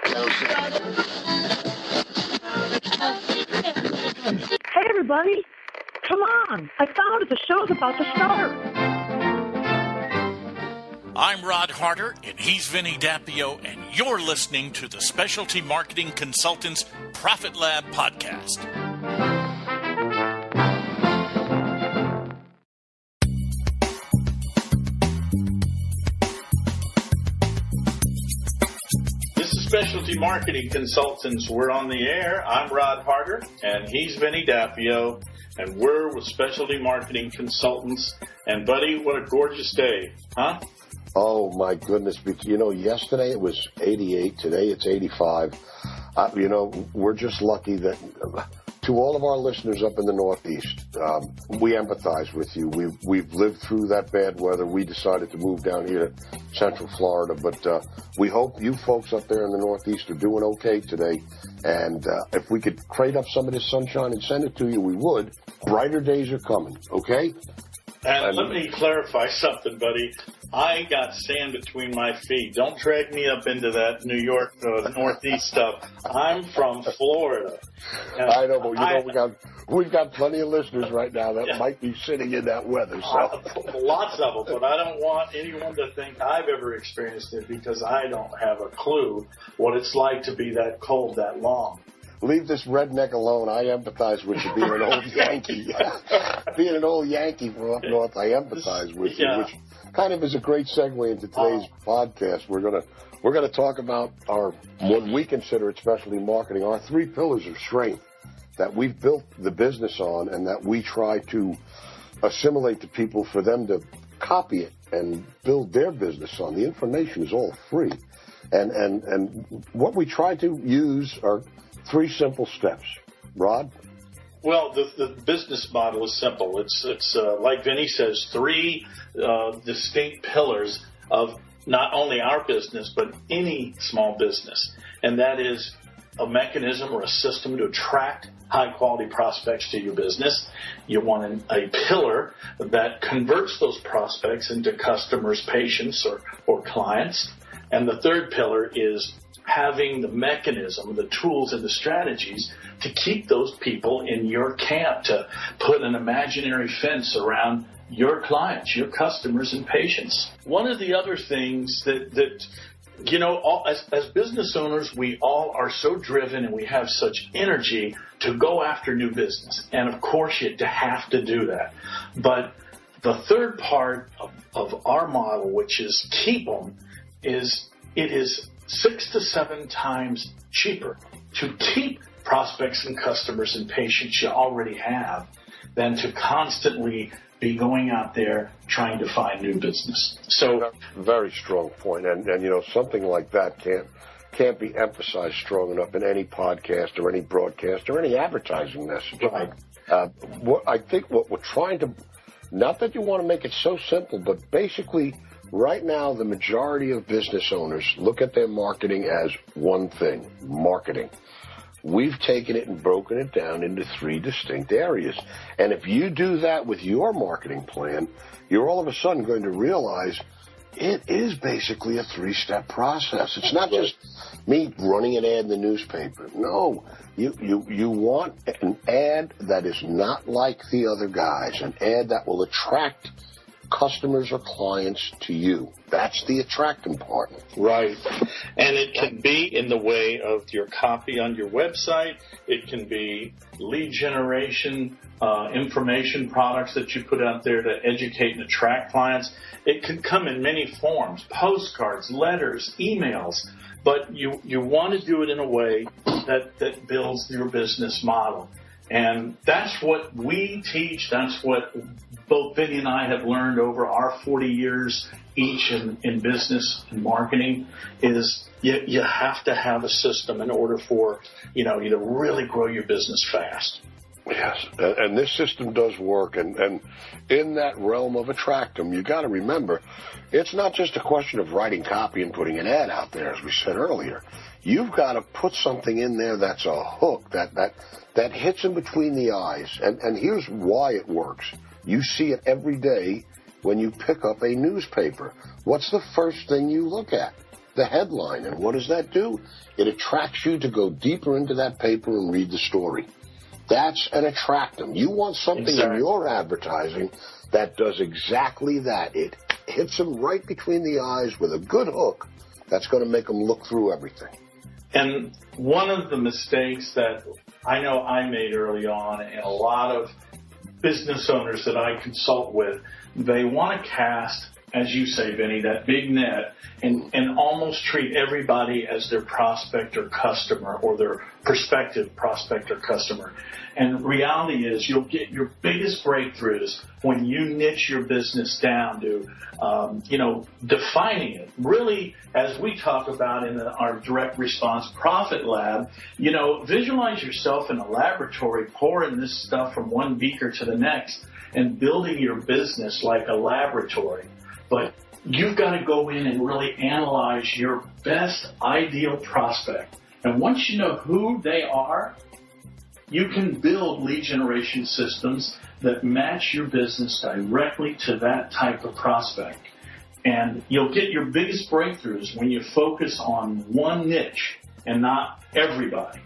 Hey, everybody. Come on. I found it. The show's about to start. I'm Rod Harder, and he's Vinny Dappio, and you're listening to the Specialty Marketing Consultants Profit Lab podcast. This is Specialty Marketing Consultants. We're on the air. I'm Rod Harder, and he's Vinny Dappio, and we're with Specialty Marketing Consultants. And, buddy, what a gorgeous day, huh? Oh, my goodness. Yesterday it was 88. Today it's 85. We're just lucky that to all of our listeners up in the Northeast, we empathize with you. We've lived through that bad weather. We decided to move down here to Central Florida, but we hope you folks up there in the Northeast are doing okay today. And if we could crate up some of this sunshine and send it to you, we would. Brighter days are coming, okay? And let me clarify something, buddy. I got sand between my feet. Don't drag me up into that New York Northeast stuff. I'm from Florida. I know, but we've got plenty of listeners right now that might be sitting in that weather. So lots of them, but I don't want anyone to think I've ever experienced it because I don't have a clue what it's like to be that cold that long. Leave this redneck alone. I empathize with you being an old Yankee. Being an old Yankee from up north, I empathize with you, which kind of is a great segue into today's podcast. We're gonna talk about what we consider at Specialty Marketing, our 3 pillars of strength that we've built the business on and that we try to assimilate to people for them to copy it and build their business on. The information is all free. And what we try to use are 3 simple steps. Rod? Well, the business model is simple. It's like Vinny says, 3 distinct pillars of not only our business, but any small business. And that is a mechanism or a system to attract high-quality prospects to your business. You want a pillar that converts those prospects into customers, patients, or clients. And the 3rd pillar is having the mechanism, the tools, and the strategies to keep those people in your camp, to put an imaginary fence around your clients, your customers, and patients. One of the other things that as business owners, we all are so driven and we have such energy to go after new business. And, of course, you have to do that. But the 3rd part of our model, which is keep them, is it is 6 to 7 times cheaper to keep prospects and customers and patients you already have than to constantly be going out there trying to find new business. So, very strong point, and something like that can't be emphasized strong enough in any podcast or any broadcast or any advertising message. Right. I think what we're trying to, not that you want to make it so simple, but basically, right now, the majority of business owners look at their marketing as one thing, marketing. We've taken it and broken it down into 3 distinct areas. And if you do that with your marketing plan, you're all of a sudden going to realize it is basically a 3-step process. It's not just me running an ad in the newspaper. No, you want an ad that is not like the other guys, an ad that will attract customers or clients to you. That's the attracting part. Right. And it can be in the way of your copy on your website. It can be lead generation, information products that you put out there to educate and attract clients. It can come in many forms, postcards, letters, emails. But you want to do it in a way that builds your business model. And that's what we teach. That's what both Vinny and I have learned over our 40 years each in business and marketing is you have to have a system in order for, you to really grow your business fast. Yes, and this system does work. And in that realm of Attractum, you got to remember, it's not just a question of writing copy and putting an ad out there, as we said earlier. You've got to put something in there that's a hook, that hits in between the eyes. And here's why it works. You see it every day when you pick up a newspaper. What's the first thing you look at? the headline. And what does that do? It attracts you to go deeper into that paper and read the story. That's an attractum. You want something in your advertising that does exactly that. It hits them right between the eyes with a good hook that's going to make them look through everything. And one of the mistakes that I know I made early on, and a lot of business owners that I consult with, they want to cast, as you say, Vinny, that big net and almost treat everybody as their prospect or customer or their prospective prospect or customer. And reality is you'll get your biggest breakthroughs when you niche your business down to, defining it. Really, as we talk about in our direct response profit lab, visualize yourself in a laboratory pouring this stuff from one beaker to the next and building your business like a laboratory. But you've got to go in and really analyze your best ideal prospect. And once you know who they are, you can build lead generation systems that match your business directly to that type of prospect. And you'll get your biggest breakthroughs when you focus on one niche and not everybody.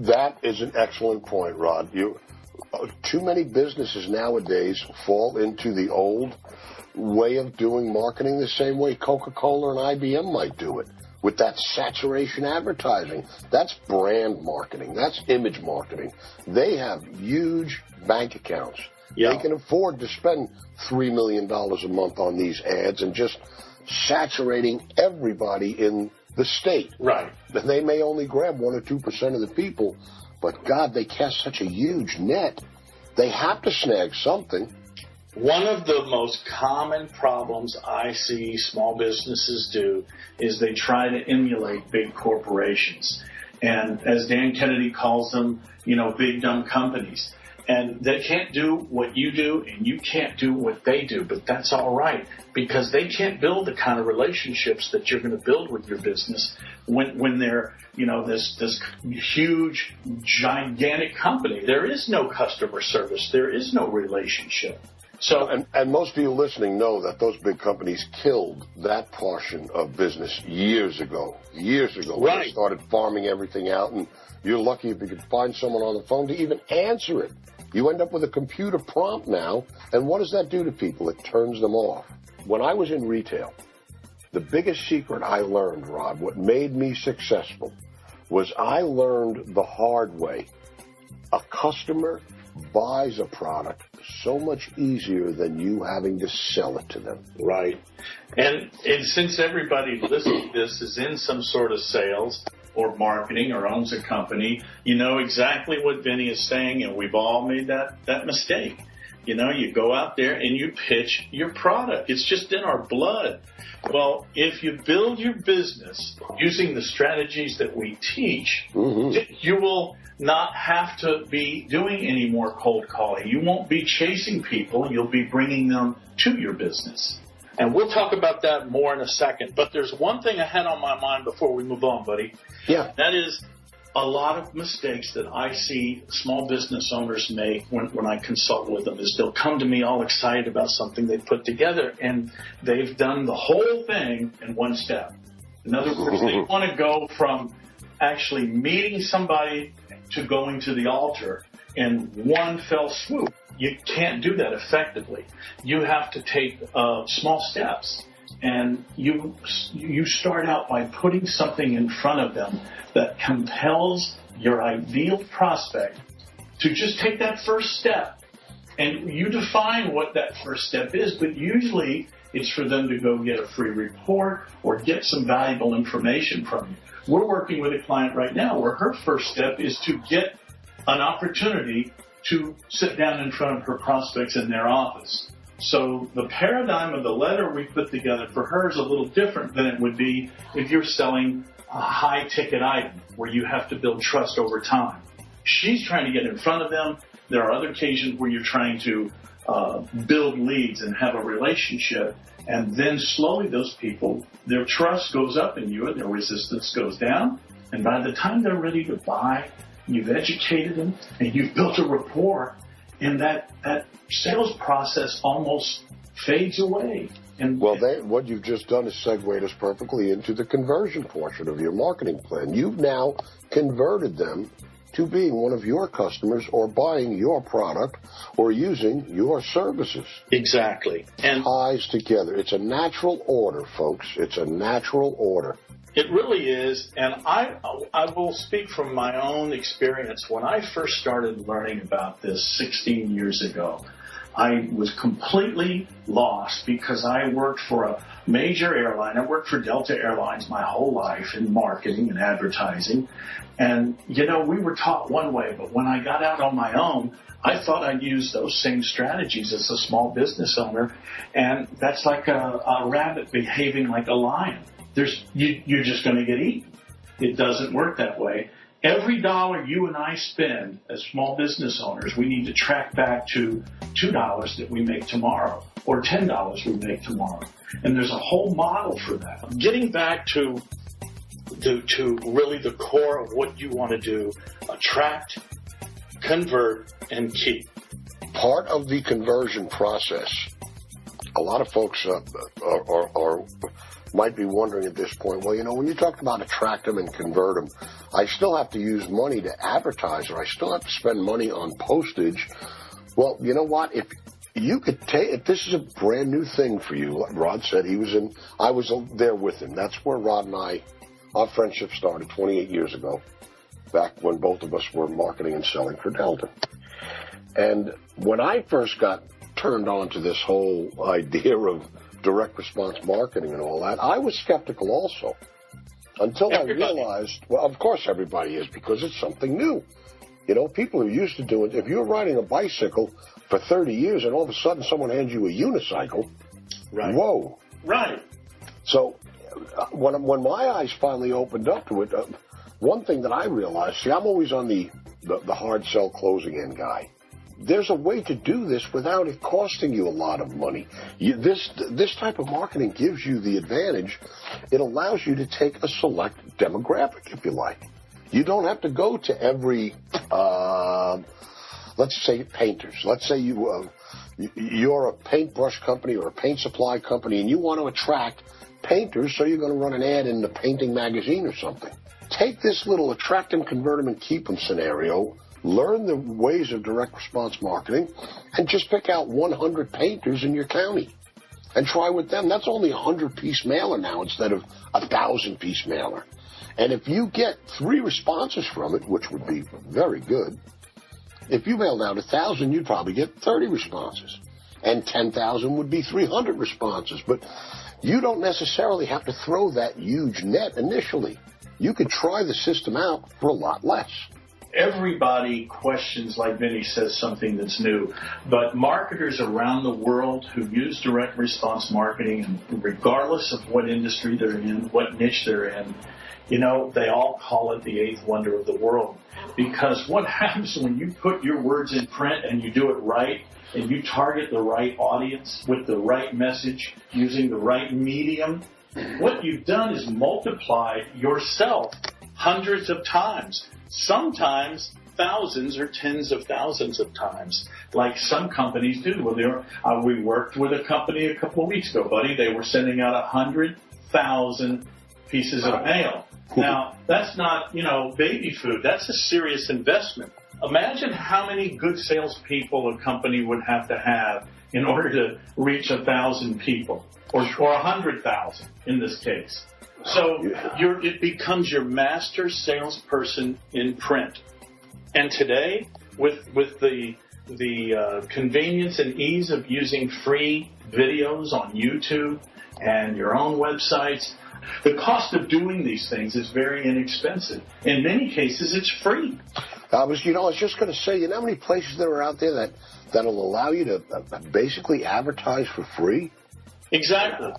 That is an excellent point, Rod. Too many businesses nowadays fall into the old way of doing marketing the same way Coca-Cola and IBM might do it, with that saturation advertising. That's brand marketing. That's image marketing. They have huge bank accounts. Yeah. They can afford to spend $3 million a month on these ads and just saturating everybody in the state. Right. They may only grab 1 or 2% of the people, but God, they cast such a huge net. They have to snag something. One of the most common problems I see small businesses do is they try to emulate big corporations. And as Dan Kennedy calls them, big dumb companies. And they can't do what you do, and you can't do what they do. But that's all right, because they can't build the kind of relationships that you're going to build with your business when they're, this huge, gigantic company. There is no customer service. There is no relationship. So, and most of you listening know that those big companies killed that portion of business years ago. Right. When they started farming everything out, and you're lucky if you could find someone on the phone to even answer it. You end up with a computer prompt now, and what does that do to people? It turns them off. When I was in retail, the biggest secret I learned, Rod, what made me successful, was I learned the hard way. A customer buys a product so much easier than you having to sell it to them. Right. And since everybody listening to this is in some sort of sales or marketing or owns a company, you know exactly what Vinny is saying, and we've all made that mistake. You go out there and you pitch your product. It's just in our blood. Well, if you build your business using the strategies that we teach, you will not have to be doing any more cold calling. You won't be chasing people. You'll be bringing them to your business. And we'll talk about that more in a second. But there's one thing I had on my mind before we move on, buddy. Yeah. That is a lot of mistakes that I see small business owners make when I consult with them is they'll come to me all excited about something they put together, and they've done the whole thing in one step. In other words, they want to go from actually meeting somebody to going to the altar in one fell swoop. You can't do that effectively. You have to take small steps. And you start out by putting something in front of them that compels your ideal prospect to just take that first step. And you define what that first step is, but usually it's for them to go get a free report or get some valuable information from you. We're working with a client right now where her first step is to get an opportunity to sit down in front of her prospects in their office. So the paradigm of the letter we put together for her is a little different than it would be if you're selling a high-ticket item where you have to build trust over time. She's trying to get in front of them. There are other occasions where you're trying to build leads and have a relationship, and then slowly those people, their trust goes up in you and their resistance goes down, and by the time they're ready to buy, you've educated them and you've built a rapport, and that sales process almost fades away. And Well, what you've just done is segued us perfectly into the conversion portion of your marketing plan. You've now converted them to being one of your customers or buying your product or using your services. exactly. And Ties together. It's a natural order, folks. It's a natural order. it really is, and I will speak from my own experience. When I first started learning about this 16 years ago, I was completely lost because I worked for a major airline. I worked for Delta Airlines my whole life in marketing and advertising. And, you know, we were taught one way, but when I got out on my own, I thought I'd use those same strategies as a small business owner. And that's like a rabbit behaving like a lion. You're just going to get eaten. It doesn't work that way. Every dollar you and I spend as small business owners, we need to track back to $2 that we make tomorrow or $10 we make tomorrow. And there's a whole model for that. Getting back to really the core of what you want to do, attract, convert, and keep. Part of the conversion process, a lot of folks might be wondering at this point, well, you know, when you talk about attract them and convert them, I still have to use money to advertise, or I still have to spend money on postage. Well, you know what? If you could if this is a brand new thing for you, like Rod said, I was there with him. That's where Rod and our friendship started 28 years ago, back when both of us were marketing and selling for Delta. And when I first got turned on to this whole idea of direct response marketing and all that, I was skeptical also. Until I realized, well, of course everybody is, because it's something new. You know, people are used to doing it. If you're riding a bicycle for 30 years and all of a sudden someone hands you a unicycle, Right. whoa. Right. So when my eyes finally opened up to it, one thing that I realized, see, I'm always on the hard sell closing end guy. There's a way to do this without it costing you a lot of money. This type of marketing gives you the advantage. It allows you to take a select demographic, if you like. You don't have to go to every, let's say, painters. Let's say you're a paintbrush company or a paint supply company, and you want to attract painters, so you're going to run an ad in the painting magazine or something. Take this little attract them, convert them, and keep them scenario. Learn the ways of direct response marketing and just pick out 100 painters in your county and try with them. That's only a 100-piece mailer now instead of a 1,000-piece mailer. And if you get 3 responses from it, which would be very good, if you mailed out 1,000, you'd probably get 30 responses. And 10,000 would be 300 responses. But you don't necessarily have to throw that huge net initially. You could try the system out for a lot less. Everybody questions, like Vinny says, something that's new. But marketers around the world who use direct response marketing, and regardless of what industry they're in, what niche they're in, you know, they all call it the 8th wonder of the world. Because what happens when you put your words in print and you do it right, and you target the right audience with the right message, using the right medium, what you've done is multiplied yourself hundreds of times. Sometimes thousands or tens of thousands of times, like some companies do. Well, we worked with a company a couple of weeks ago, buddy. They were sending out 100,000 pieces of mail. Now, that's not, baby food. That's a serious investment. Imagine how many good salespeople a company would have to have in order to reach 1,000 people, or 100,000 in this case. So it becomes your master salesperson in print. And today, with the convenience and ease of using free videos on YouTube and your own websites, the cost of doing these things is very inexpensive. In many cases, it's free. I was just going to say, you know how many places there are out there that'll allow you to basically advertise for free? Exactly.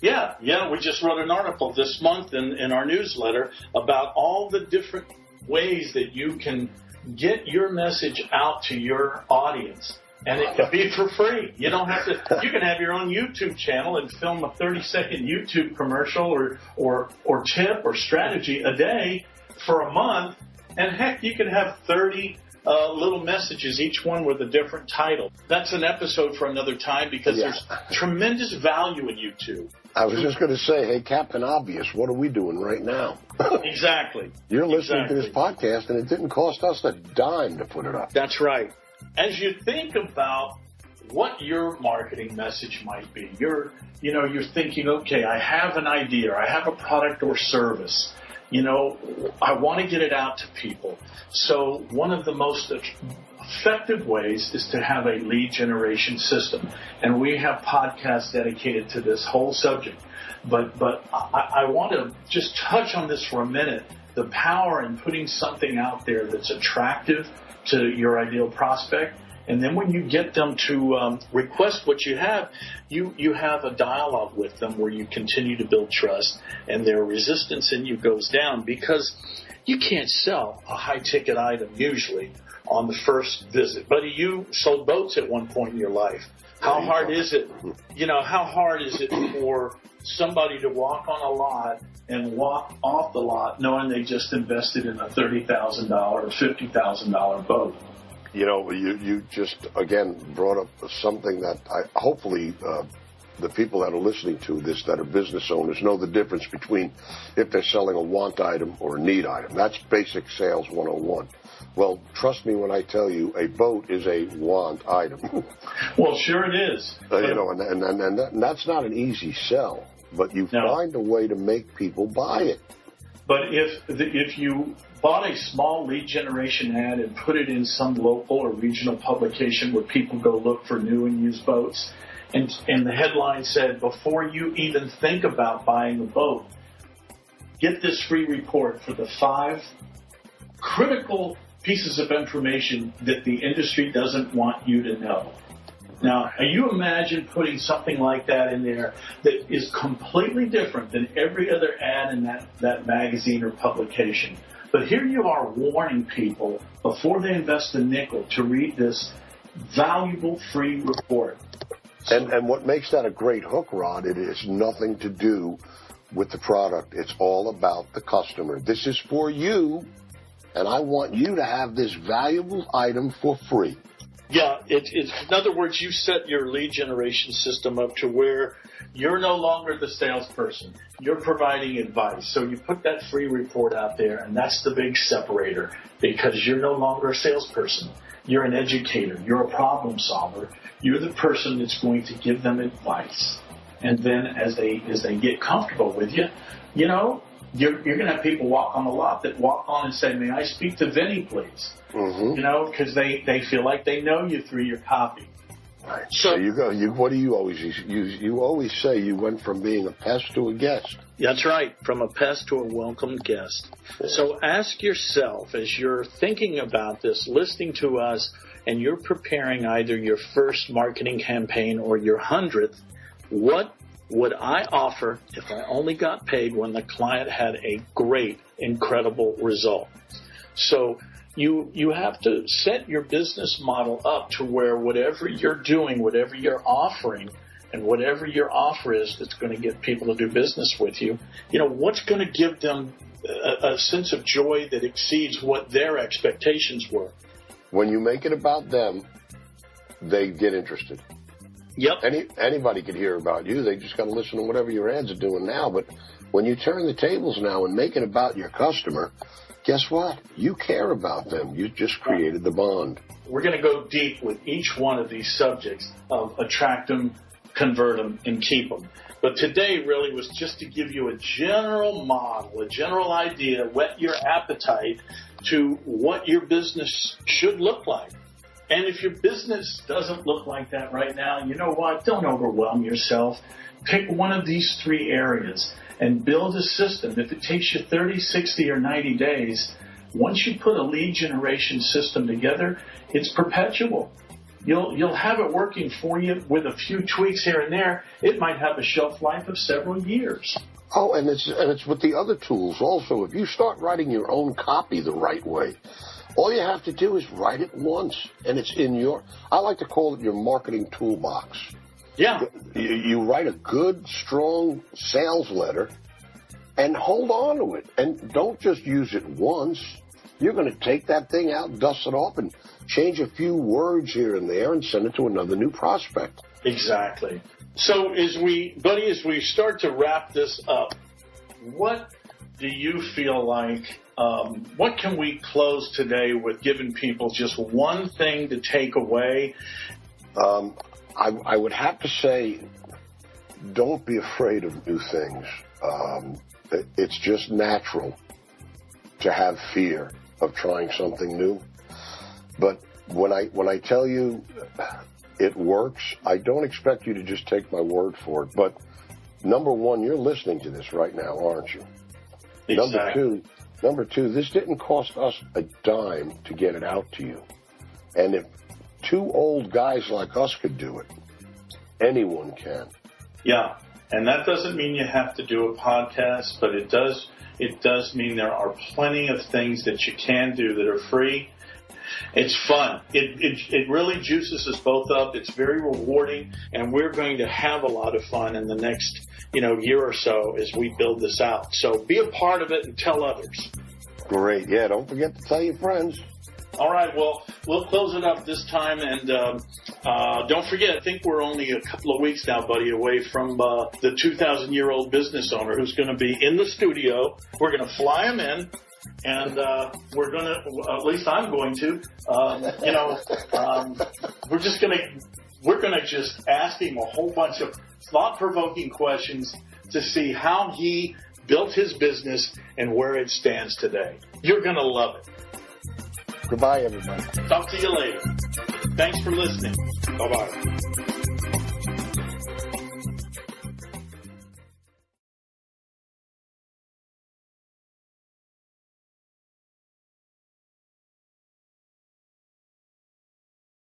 Yeah, we just wrote an article this month in our newsletter about all the different ways that you can get your message out to your audience. And it can be for free. You don't have to. You can have your own YouTube channel and film a 30-second YouTube commercial or tip or strategy a day for a month. And heck, you can have 30 little messages, each one with a different title. That's an episode for another time because there's tremendous value in YouTube. I was just going to say, hey, Captain Obvious, what are we doing right now? Exactly. You're listening to this podcast, and it didn't cost us a dime to put it up. That's right. As you think about what your marketing message might be, you're thinking, okay, I have an idea, I have a product or service. I want to get it out to people. So one of the most effective ways is to have a lead generation system. And we have podcasts dedicated to this whole subject. But I want to just touch on this for a minute. The power in putting something out there that's attractive to your ideal prospect. And then when you get them to request what you have a dialogue with them where you continue to build trust and their resistance in you goes down, because you can't sell a high-ticket item usually on the first visit. Buddy, you sold boats at one point in your life. How hard is it? How hard is it for somebody to walk on a lot and walk off the lot knowing they just invested in a $30,000 or $50,000 boat? You just, again, brought up something that hopefully the people that are listening to this that are business owners know the difference between if they're selling a want item or a need item. That's basic sales 101. Well, trust me when I tell you, a boat is a want item. Well, sure it is. And that's not an easy sell, but you find a way to make people buy it. But if you bought a small lead generation ad and put it in some local or regional publication where people go look for new and used boats, and the headline said, before you even think about buying a boat, get this free report for the 5 critical pieces of information that the industry doesn't want you to know. Now, you imagine putting something like that in there that is completely different than every other ad in that magazine or publication. But here you are warning people before they invest a nickel to read this valuable free report. And what makes that a great hook, Rod, it has nothing to do with the product. It's all about the customer. This is for you, and I want you to have this valuable item for free. Yeah, it's in other words, you set your lead generation system up to where you're no longer the salesperson. You're providing advice. So you put that free report out there, and that's the big separator, because you're no longer a salesperson. You're an educator. You're a problem solver. You're the person that's going to give them advice. And then as they get comfortable with you, you're going to have people walk on the lot that walk on and say, may I speak to Vinny, please? Mm-hmm. Because they feel like they know you through your copy. Right. So you go. What do you always use? You always say you went from being a pest to a guest. That's right, from a pest to a welcome guest. So ask yourself, as you're thinking about this, listening to us, and you're preparing either your first marketing campaign or your 100th, what would I offer if I only got paid when the client had a great, incredible result? So you have to set your business model up to where whatever you're doing, whatever you're offering, and whatever your offer is that's going to get people to do business with you, what's going to give them a sense of joy that exceeds what their expectations were. When you make it about them, they get interested. Yep. Anybody could hear about you. They just got to listen to whatever your ads are doing now. But when you turn the tables now and make it about your customer, guess what? You care about them. You just created the bond. We're going to go deep with each one of these subjects of attract them, convert them, and keep them. But today really was just to give you a general model, a general idea, whet your appetite to what your business should look like. And if your business doesn't look like that right now, you know what? Don't overwhelm yourself. Pick one of these 3 areas and build a system. If it takes you 30, 60, or 90 days, once you put a lead generation system together, it's perpetual. You'll have it working for you with a few tweaks here and there. It might have a shelf life of several years. Oh, and it's with the other tools also. If you start writing your own copy the right way, all you have to do is write it once, and it's in I like to call it your marketing toolbox. Yeah. You write a good, strong sales letter and hold on to it. And don't just use it once. You're going to take that thing out, dust it off, and change a few words here and there and send it to another new prospect. Exactly. So as we start to wrap this up, what do you feel like, what can we close today with giving people just one thing to take away? I would have to say, don't be afraid of new things. It's just natural to have fear of trying something new. But when I tell you it works, I don't expect you to just take my word for it. But number one, you're listening to this right now, aren't you? Exactly. Number two, this didn't cost us a dime to get it out to you. And if two old guys like us could do it, anyone can. Yeah, and that doesn't mean you have to do a podcast, but it does mean there are plenty of things that you can do that are free. It's fun. It really juices us both up. It's very rewarding, and we're going to have a lot of fun in the next year or so as we build this out. So be a part of it and tell others. Great. Yeah, don't forget to tell your friends. All right, well, we'll close it up this time, and don't forget, I think we're only a couple of weeks now, buddy, away from the 2,000-year-old business owner who's going to be in the studio. We're going to fly him in, and we're going to, at least I'm going to, we're going to just ask him a whole bunch of thought-provoking questions to see how he built his business and where it stands today. You're going to love it. Goodbye, everybody. Talk to you later. Thanks for listening. Bye-bye.